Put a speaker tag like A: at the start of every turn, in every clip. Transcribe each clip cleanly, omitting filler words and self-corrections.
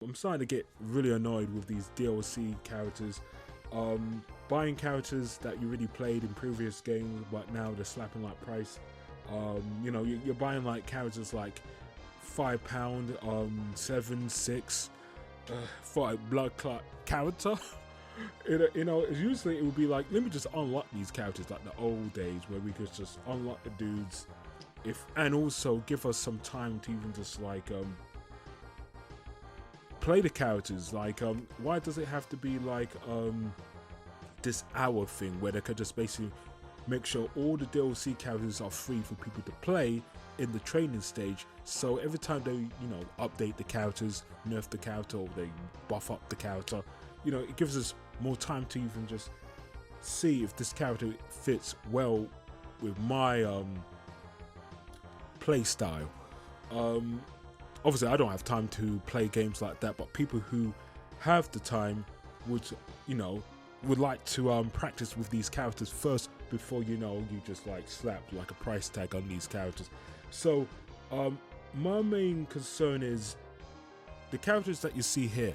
A: I'm starting to get really annoyed with these DLC characters. Buying characters that you already played in previous games, but now they're slapping like price. You're buying like characters like £5, 7, 6 for a blood clot character. Usually it would be like, let me just unlock these characters like the old days where we could just unlock the dudes, and also give us some time to even just like play the characters. Like why does it have to be like this hour thing where they could just basically make sure all the DLC characters are free for people to play in the training stage, so every time they update the characters, nerf the character, or they buff up the character, it gives us more time to even just see if this character fits well with my play style. Obviously I don't have time to play games like that, but people who have the time would like to practice with these characters first before you just like slap like a price tag on these characters. So my main concern is the characters that you see here.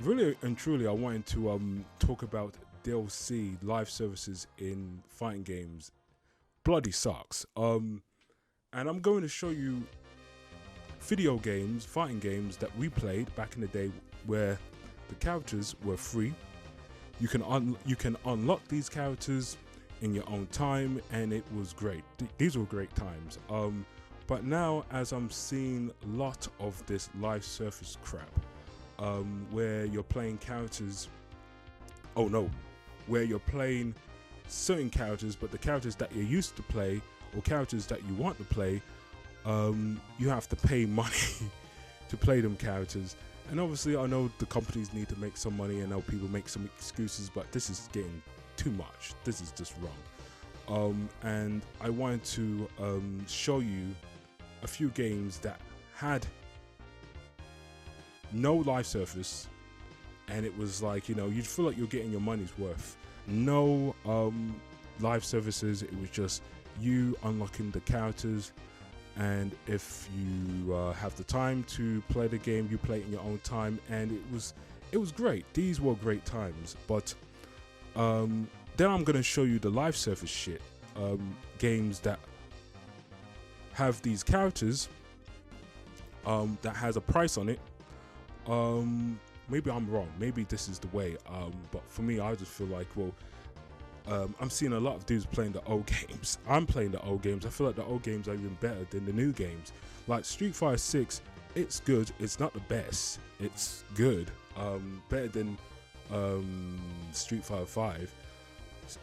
A: Really and truly I wanted to talk about DLC live services in fighting games. Bloody sucks. And I'm going to show you video games, fighting games that we played back in the day where the characters were free. You can unlock these characters in your own time, and it was great. These were great times. But now, as I'm seeing a lot of this live service crap, where you're playing characters, where you're playing certain characters, but the characters that you used to play or characters that you want to play, you have to pay money to play them characters. And obviously I know the companies need to make some money, and I know people make some excuses, but this is getting too much. This is just wrong. And I wanted to show you a few games that had no live service, and it was like, you'd feel like you're getting your money's worth. No live services, it was just you unlocking the characters, and if you have the time to play the game, you play it in your own time, and it was great. These were great times. But then I'm gonna show you the live service shit, games that have these characters that has a price on it. Maybe I'm wrong, maybe this is the way, but for me I just feel like, well, I'm seeing a lot of dudes playing the old games. I'm playing the old games. I feel like the old games are even better than the new games. Like Street Fighter 6, it's good. It's not the best. It's good. Better than Street Fighter 5.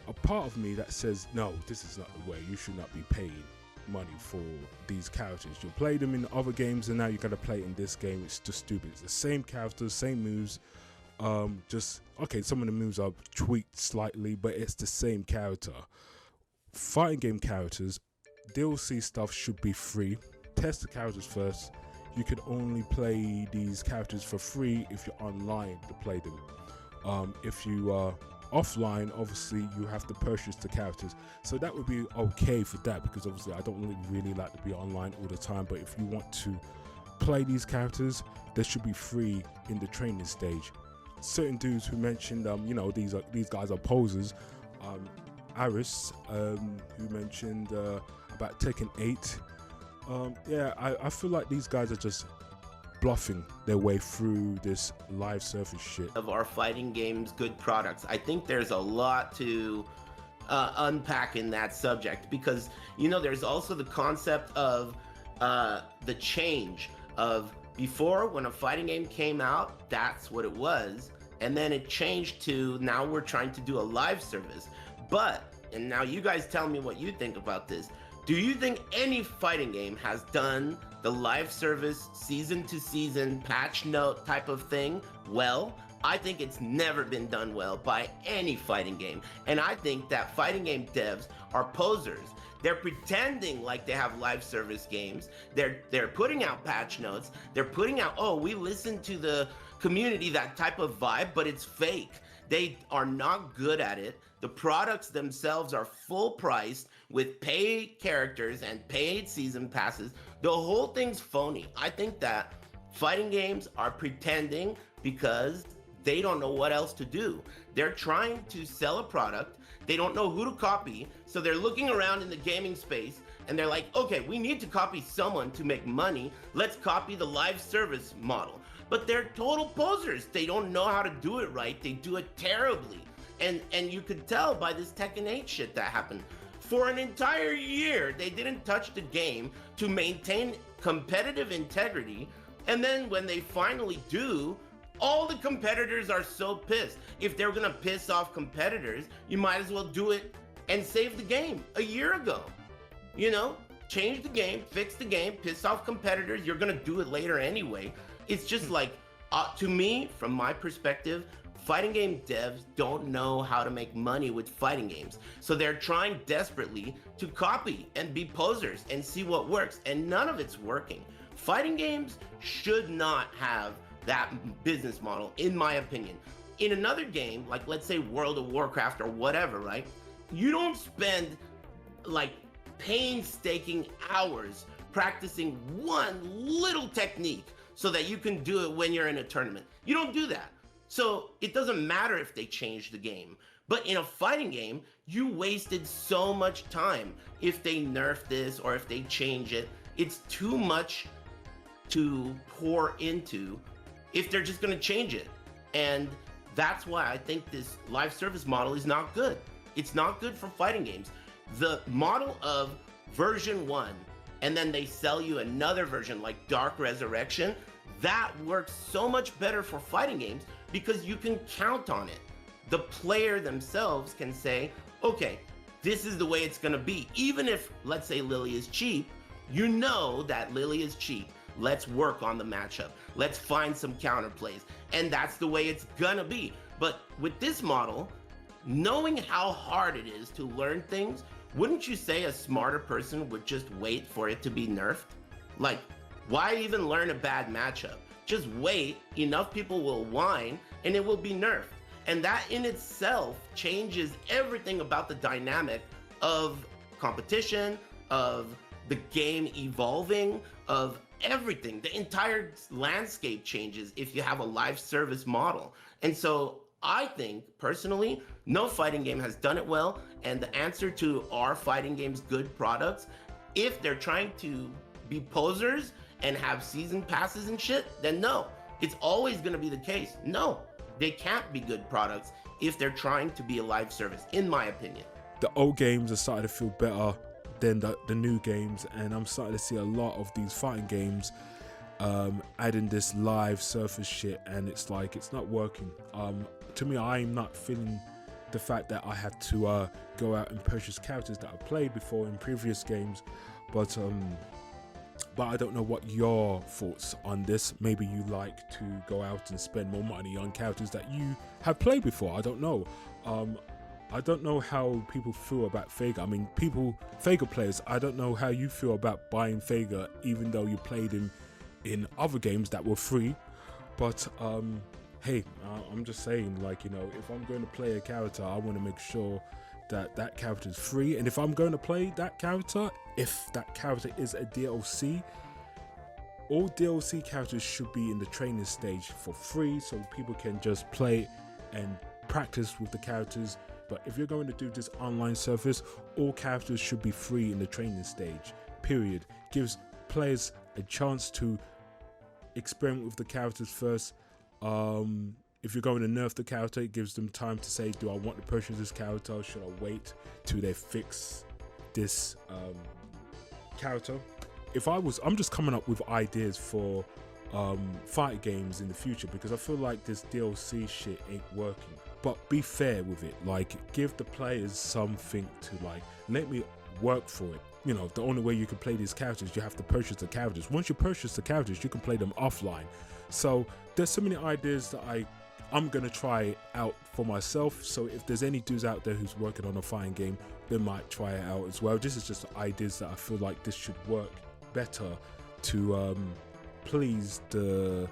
A: A part of me that says, no, this is not the way. You should not be paying money for these characters. You play them in other games, and now you gotta play it in this game. It's just stupid. It's the same characters, same moves. Some of the moves are tweaked slightly, but it's the same character. Fighting game characters, DLC stuff should be free. Test the characters first. You can only play these characters for free if you're online to play them. If you are offline, obviously you have to purchase the characters, so that would be okay for that, because obviously I don't really like to be online all the time. But if you want to play these characters, they should be free in the training stage. Certain dudes who mentioned, these guys are posers. Aris, who mentioned about Tekken 8. I feel like these guys are just bluffing their way through this live service shit.
B: Of our fighting games, good products. I think there's a lot to unpack in that subject, because there's also the concept of the change of before, when a fighting game came out, that's what it was. And then it changed to now we're trying to do a live service. And now you guys tell me what you think about this. Do you think any fighting game has done the live service season to season patch note type of thing well? I think it's never been done well by any fighting game. And I think that fighting game devs are posers. They're pretending like they have live service games. They're putting out patch notes. They're putting out, oh, we listen to the community, that type of vibe, but it's fake. They are not good at it. The products themselves are full priced with paid characters and paid season passes. The whole thing's phony. I think that Fighting games are pretending because they don't know what else to do. They're trying to sell a product. They don't know who to copy. So they're looking around in the gaming space and they're like, okay, we need to copy someone to make money. Let's copy the live service model. But they're total posers. They don't know how to do it right. They do it terribly. And you could tell by this Tekken 8 shit that happened. For an entire year, they didn't touch the game to maintain competitive integrity. And then when they finally do, all the competitors are so pissed. If they're gonna piss off competitors, you might as well do it and save the game a year ago. You know, change the game, fix the game, piss off competitors. You're gonna do it later anyway. It's just like, to me, from my perspective, fighting game devs don't know how to make money with fighting games. So they're trying desperately to copy and be posers and see what works, and none of it's working. Fighting games should not have that business model, in my opinion. In another game, like let's say World of Warcraft or whatever, right? You don't spend like painstaking hours practicing one little technique so that you can do it when you're in a tournament. You don't do that. So it doesn't matter if they change the game. But in a fighting game, you wasted so much time. If they nerf this or if they change it, it's too much to pour into if they're just gonna change it. And that's why I think this live service model is not good. It's not good for fighting games. The model of version 1, and then they sell you another version like Dark Resurrection, that works so much better for fighting games because you can count on it. The player themselves can say, okay, this is the way it's gonna be. Even if, let's say Lily is cheap, you know that Lily is cheap. Let's work on the matchup. Let's find some counterplays. And that's the way it's gonna be. But with this model, knowing how hard it is to learn things, wouldn't you say a smarter person would just wait for it to be nerfed? Like, why even learn a bad matchup? Just wait, enough people will whine, and it will be nerfed. And that in itself changes everything about the dynamic of competition, of the game evolving, of everything. The entire landscape changes if you have a live service model. And so I think, personally, no fighting game has done it well. And the answer to are fighting games good products, if they're trying to be posers and have season passes and shit, then no. It's always gonna be the case. No, they can't be good products if they're trying to be a live service, in my opinion.
A: The old games are starting to feel better than the new games, and I'm starting to see a lot of these fighting games adding this live surface shit, and it's like it's not working. To me, I'm not feeling the fact that I had to go out and purchase characters that I played before in previous games, but I don't know what your thoughts on this. Maybe you like to go out and spend more money on characters that you have played before. I don't know. I don't know how people feel about Fager. I mean, Fager players, I don't know how you feel about buying Fager, even though you played him in other games that were free. But hey, I'm just saying, like, you know, if I'm going to play a character, I want to make sure that that character is free. And if I'm going to play that character, if that character is a DLC, all DLC characters should be in the training stage for free, so people can just play and practice with the characters. But if you're going to do this online service, all characters should be free in the training stage, period. Gives players a chance to experiment with the characters first. If you're going to nerf the character, it gives them time to say, do I want to purchase this character, or should I wait till they fix this character? I'm just coming up with ideas for fight games in the future, because I feel like this DLC shit ain't working. But be fair with it, like, give the players something to, like, let me work for it. You know, the only way you can play these characters, you have to purchase the characters. Once you purchase the characters, you can play them offline. So there's so many ideas that I'm gonna try out for myself. So if there's any dudes out there who's working on a fighting game, they might try it out as well. This is just ideas that I feel like this should work better to please the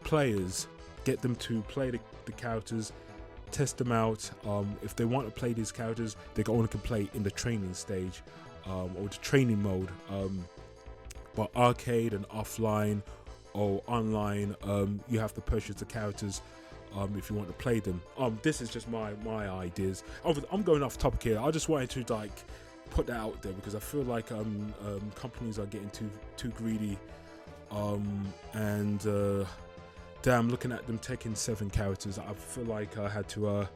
A: players, get them to play the characters, test them out. If they want to play these characters, they only can play in the training stage or the training mode. But arcade and offline or online, you have to purchase the characters if you want to play them. This is just my ideas. I'm going off topic here. I just wanted to like put that out there because I feel like companies are getting too greedy, and damn, looking at them taking 7 characters, I feel like I had to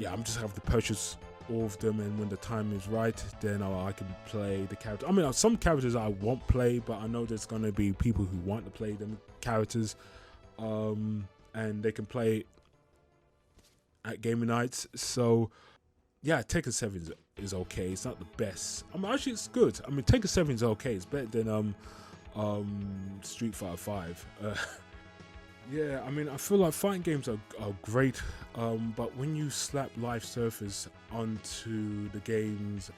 A: I'm just have to purchase all of them, and when the time is right, then I can play the character. I mean, some characters I won't play, but I know there's gonna be people who want to play them characters, and they can play at gaming nights. So yeah, Tekken 7 is okay. It's not the best. I mean, actually, it's good. I mean, Tekken 7 is okay. It's better than Street Fighter 5. Yeah, I mean, I feel like fighting games are great, but when you slap live surfers onto the games,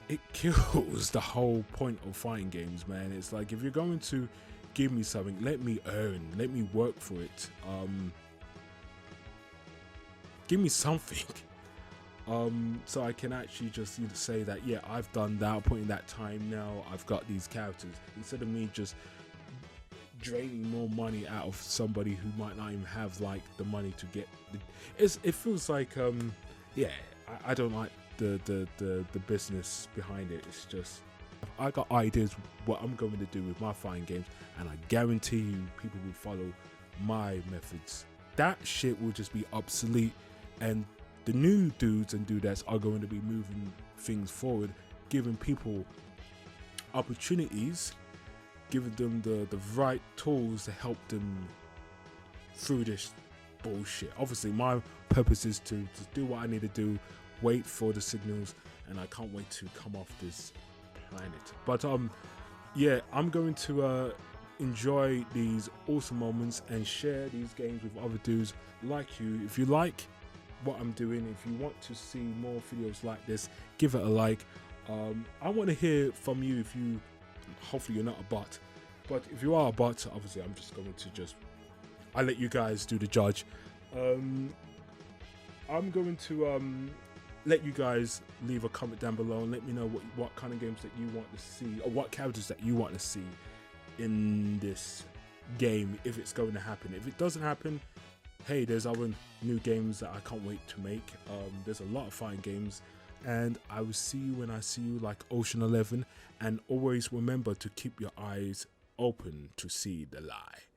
A: it kills the whole point of fighting games, man. It's like, if you're going to give me something, let me work for it. Give me something, so I can actually just say that, yeah, I've done that, I'm putting that time now, I've got these characters, instead of me just draining more money out of somebody who might not even have like the money to get it feels like I don't like the business behind it. It's just, I got ideas what I'm going to do with my fighting games, and I guarantee you people will follow my methods. That shit will just be obsolete, and the new dudes and dudettes are going to be moving things forward, giving people opportunities, giving them the right tools to help them through this bullshit. Obviously, my purpose is to do what I need to do, wait for the signals, and I can't wait to come off this planet. But yeah, I'm going to enjoy these awesome moments and share these games with other dudes like you. If you like what I'm doing, if you want to see more videos like this, give it a like. I want to hear from you. If you, hopefully you're not a bot, but if you are a bot, obviously I'm just going to I'll let you guys do the judge. I'm going to let you guys leave a comment down below and let me know what kind of games that you want to see, or what characters that you want to see in this game, if it's going to happen. If it doesn't happen, hey, there's other new games that I can't wait to make. There's a lot of fighting games, and I will see you when I see you, like Ocean 11. And always remember to keep your eyes open to see the lie.